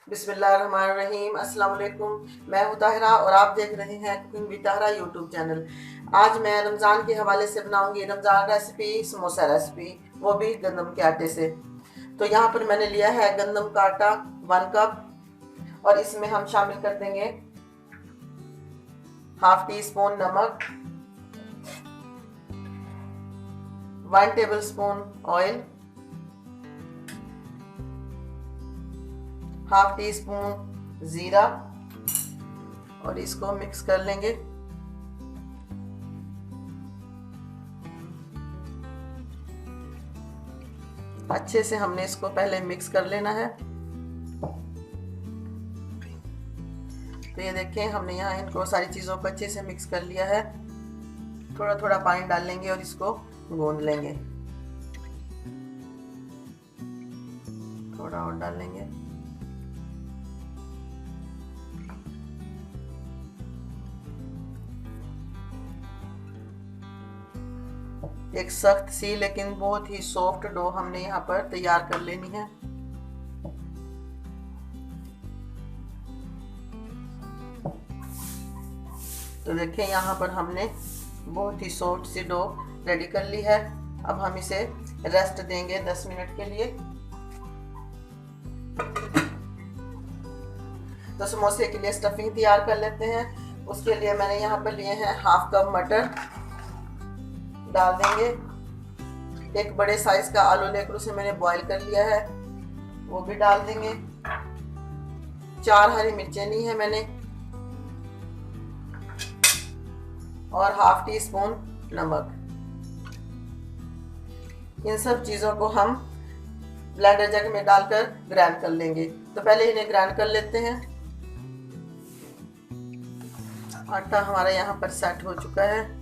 बिस्मिल्लाहिर्रहमानिर्रहीम। अस्सलाम वालेकुम। मैं हूं ताहिरा और आप देख रहे हैं cooking with Tahira YouTube channel. आज मैं रमज़ान के हवाले से बनाऊंगी रमज़ान रेसिपी, समोसा रेसिपी, वो भी गंदम के आटे से। तो यहाँ पर मैंने लिया है गंदम का आटा 1 कप और इसमें हम शामिल कर देंगे हाफ टी स्पून नमक, 1 table spoon oil, half teaspoon जीरा और इसको मिक्स कर लेंगे। अच्छे से हमने इसको पहले मिक्स कर लेना है। तो ये देखें, हमने यहाँ इनको सारी चीज़ों को अच्छे से मिक्स कर लिया है। थोड़ा थोड़ा पानी डाल लेंगे और इसको गूंद लेंगे। थोड़ा और डाल लेंगे। एक सख्त सी लेकिन बहुत ही सॉफ्ट डो हमने यहाँ पर तैयार कर लेनी है। तो देखें, यहाँ पर हमने बहुत ही सॉफ्ट सी डो रेडी कर ली है। अब हम इसे रेस्ट देंगे 10 मिनट के लिए। तो समोसे के लिए स्टफिंग तैयार कर लेते हैं। उसके लिए मैंने यहाँ पर लिए हैं हाफ कप मटर, डाल देंगे। एक बड़े साइज का आलू लेकर उसे मैंने बॉईल कर लिया है, वो भी डाल देंगे। 4 हरी मिर्चें ली हैं मैंने और हाफ टी स्पून नमक। इन सब चीजों को हम ब्लेंडर जग में डालकर ग्राइंड कर लेंगे। तो पहले इन्हें ग्राइंड कर लेते हैं। आटा हमारा यहाँ पर सेट हो चुका है।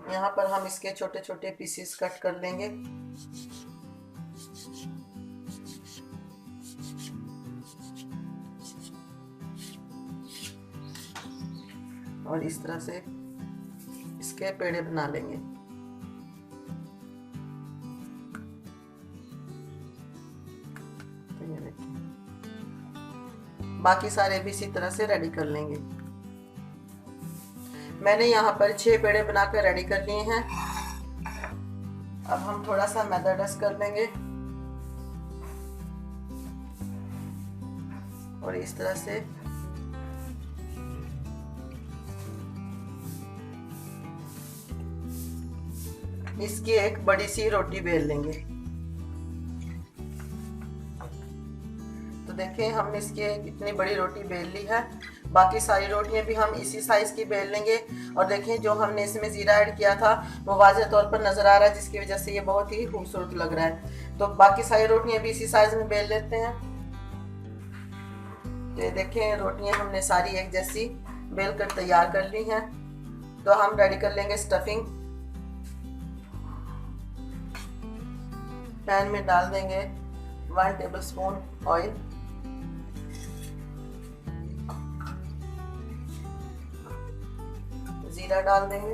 यहाँ पर हम इसके छोटे छोटे पीसेस कट कर लेंगे। और इस तरह से इसके पेड़े बना लेंगे। तो ये देखिए, बाकी सारे भी इसी तरह से रेडी कर लेंगे। मैंने यहाँ पर 6 पेड़े बनाकर रेडी कर लिए हैं। अब हम थोड़ा सा मैदा डस्ट कर लेंगे और इस तरह से इसकी एक बड़ी सी रोटी बेल लेंगे। तो देखें, हमने इसकी इतनी बड़ी रोटी बेल ली है। बाकी सारी रोटियां भी हम इसी साइज की बेल लेंगे। और देखें, जो हमने इसमें जीरा ऐड किया था वो वाज़ेह तौर पर नजर आ रहा है, जिसकी वजह से ये बहुत ही खूबसूरत लग रहा है। तो बाकी सारी रोटियां भी इसी साइज में बेल लेते हैं। तो ये देखें, रोटियां हमने सारी एक जैसी बेल कर तैयार कर ली हैं। तो हम रेडी कर लेंगे स्टफिंग। पैन में डाल देंगे 1 टेबल स्पून ऑयल, जीरा डाल देंगे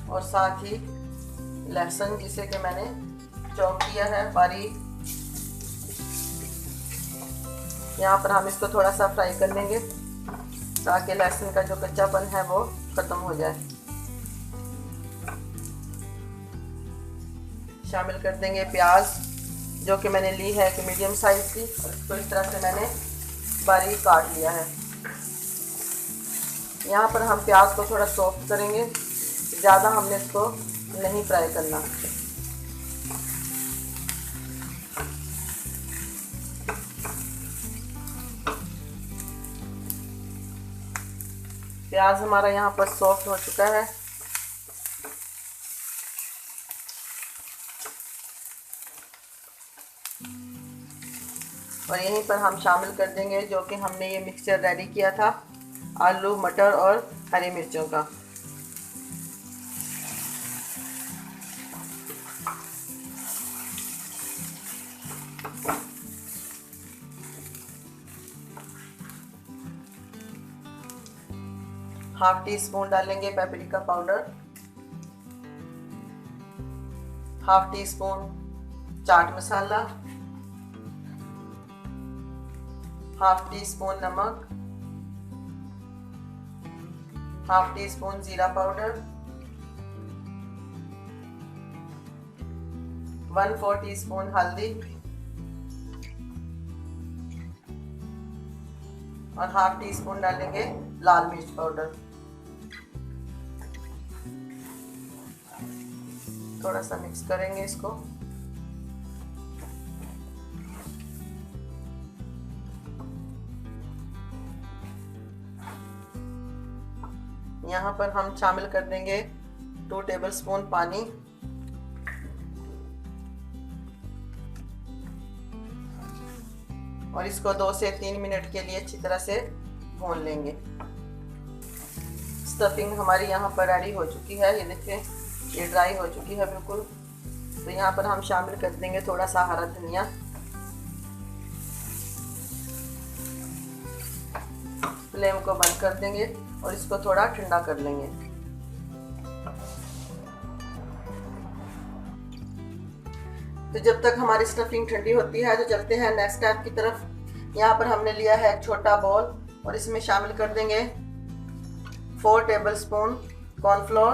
और साथ ही लहसुन, जिसे कि मैंने चॉप किया है बारीक। यहाँ पर हम इसको थोड़ा सा फ्राई कर लेंगे ताकि लहसुन का जो कच्चापन है वो खत्म हो जाए। शामिल कर देंगे प्याज, जो कि मैंने ली है कि मीडियम साइज की, और इसको इस तरह से मैंने बारीक काट लिया है। यहाँ पर हम प्याज को थोड़ा सॉफ्ट करेंगे, ज़्यादा हमने इसको नहीं फ्राई करना। प्याज हमारा यहाँ पर सॉफ्ट हो चुका है। और यहीं पर हम शामिल कर देंगे जो कि हमने ये मिक्सचर रेडी किया था, आलू, मटर और हरी मिर्चों का। हाफ टी स्पून डालेंगे paprika powder, half teaspoon chaat masala, half teaspoon नमक, हाफ टी स्पून जीरा पाउडर, 1/4 टीस्पून हल्दी और हाफ टी स्पून डालेंगे लाल मिर्च पाउडर। थोड़ा सा मिक्स करेंगे इसको। यहाँ पर हम शामिल कर देंगे 2 टेबलस्पून पानी और इसको 2 से 3 मिनट के लिए अच्छी तरह से भून लेंगे। स्टफिंग हमारी यहाँ पर रेडी हो चुकी है, ये देखिए ये ड्राई हो चुकी है बिल्कुल। तो यहाँ पर हम शामिल कर देंगे थोड़ा सा हरा धनिया, फ्लेम को बंद कर देंगे और इसको थोड़ा ठंडा कर लेंगे। तो जब तक हमारी स्टफिंग ठंडी होती है तो चलते हैं नेक्स्ट स्टेप की तरफ। यहाँ पर हमने लिया है एक छोटा बॉल और इसमें शामिल कर देंगे 4 टेबलस्पून कॉर्नफ्लोर,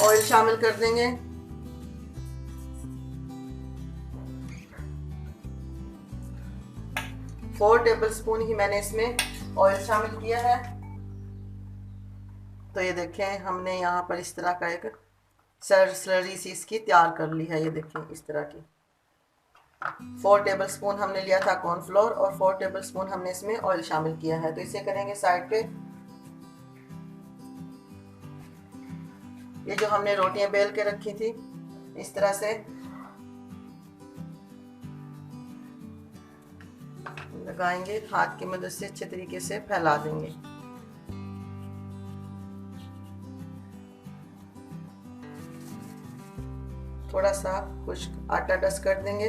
ऑयल शामिल कर देंगे, फोर टेबलस्पून ही मैंने इसमें ऑयल शामिल किया है। तो ये देखें हमने यहाँ पर इस तरह का एक स्लरी सी इसकी तैयार कर ली है। ये देखें इस तरह की 4 टेबलस्पून हमने लिया था कॉर्नफ्लोर और 4 टेबलस्पून हमने इसमें ऑयल शामिल किया है। तो इसे करेंगे साइड पे। ये जो हमने रोटियां बेल के रखी थी इस तरह से लगाएंगे, हाथ की मदद से अच्छे तरीके से फैला देंगे। थोड़ा सा खुश्क आटा डस्ट कर देंगे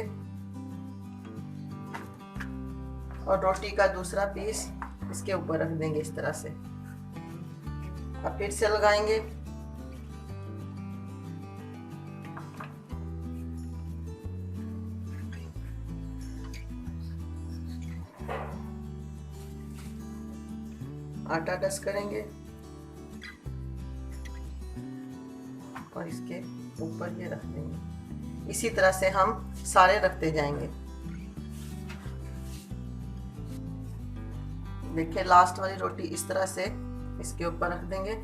और रोटी का दूसरा पीस इसके ऊपर रख देंगे इस तरह से। अब फिर से लगाएंगे। आटा डस्ट करेंगे और इसके ऊपर ये रख देंगे। इसी तरह से हम सारे रखते जाएंगे। देखिए लास्ट वाली रोटी इस तरह से इसके ऊपर रख देंगे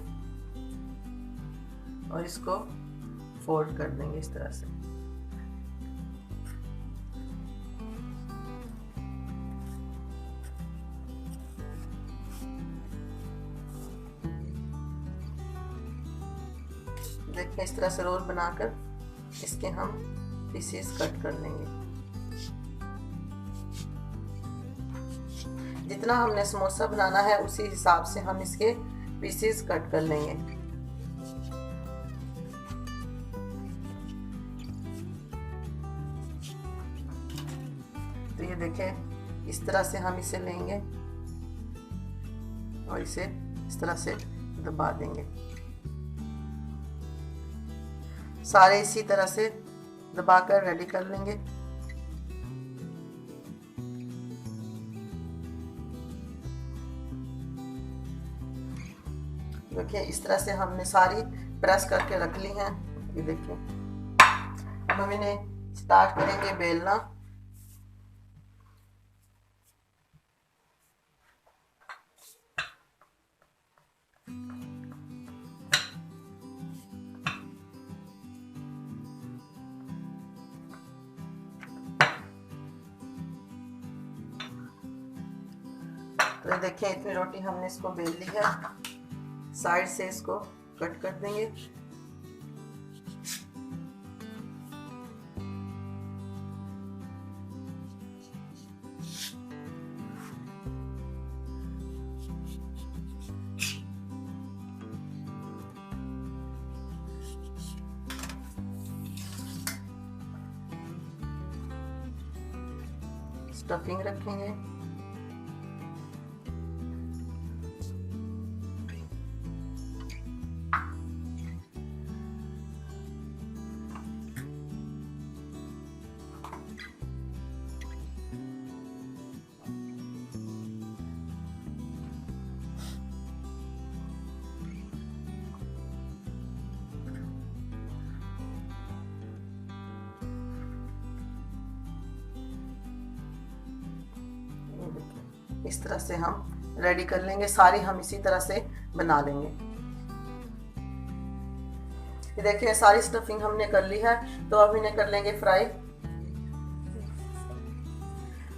और इसको फोल्ड कर देंगे इस तरह से। देखिए इस तरह से रोल बनाकर इसके हम पीसेस कट कर लेंगे। जितना हमने समोसा बनाना है उसी हिसाब से हम इसके पीसेस कट कर लेंगे। तो ये देखें इस तरह से हम इसे लेंगे और इसे इस तरह से दबा देंगे। सारे इसी तरह से दबाकर रेडी कर लेंगे। देखिए इस तरह से हमने सारी प्रेस करके रख ली हैं। ये देखिए अब हम इन्हें स्टार्ट करेंगे बेलना। तो देखिए इतनी रोटी हमने इसको बेल ली है। साइड से इसको कट कर देंगे। स्टफिंग रखेंगे। इस तरह से हम रेडी कर लेंगे, सारी हम इसी तरह से बना लेंगे। ये देखिए सारी स्टफिंग हमने कर ली है, तो अब इन्हें कर लेंगे फ्राई।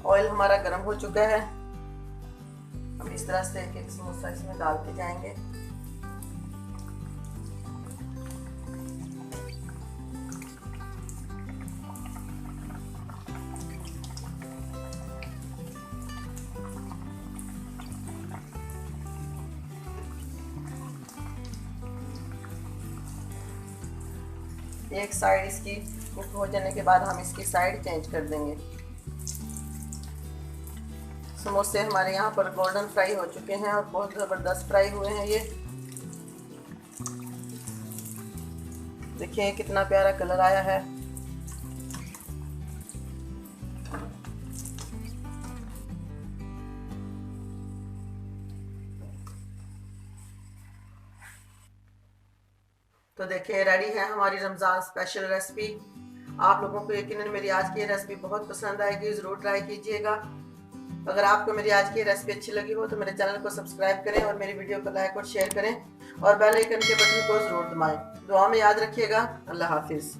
ऑयल हमारा गर्म हो चुका है, हम इस तरह से एक एक समोसा इसमें डालते जाएंगे। एक साइड इसकी कुक हो जाने के बाद हम इसकी साइड चेंज कर देंगे। समोसे हमारे यहाँ पर गोल्डन फ्राई हो चुके हैं और बहुत ज़बरदस्त फ्राई हुए हैं। ये देखिए कितना प्यारा कलर आया है। तो देखिए रेडी है हमारी रमज़ान स्पेशल रेसिपी। आप लोगों को यकीनन मेरी आज की रेसिपी बहुत पसंद आएगी, ज़रूर ट्राई कीजिएगा। अगर आपको मेरी आज की रेसिपी अच्छी लगी हो तो मेरे चैनल को सब्सक्राइब करें और मेरी वीडियो को लाइक और शेयर करें और बेल आइकन के बटन को ज़रूर दबाएं। दुआ में याद रखिएगा। अल्लाह हाफिज़।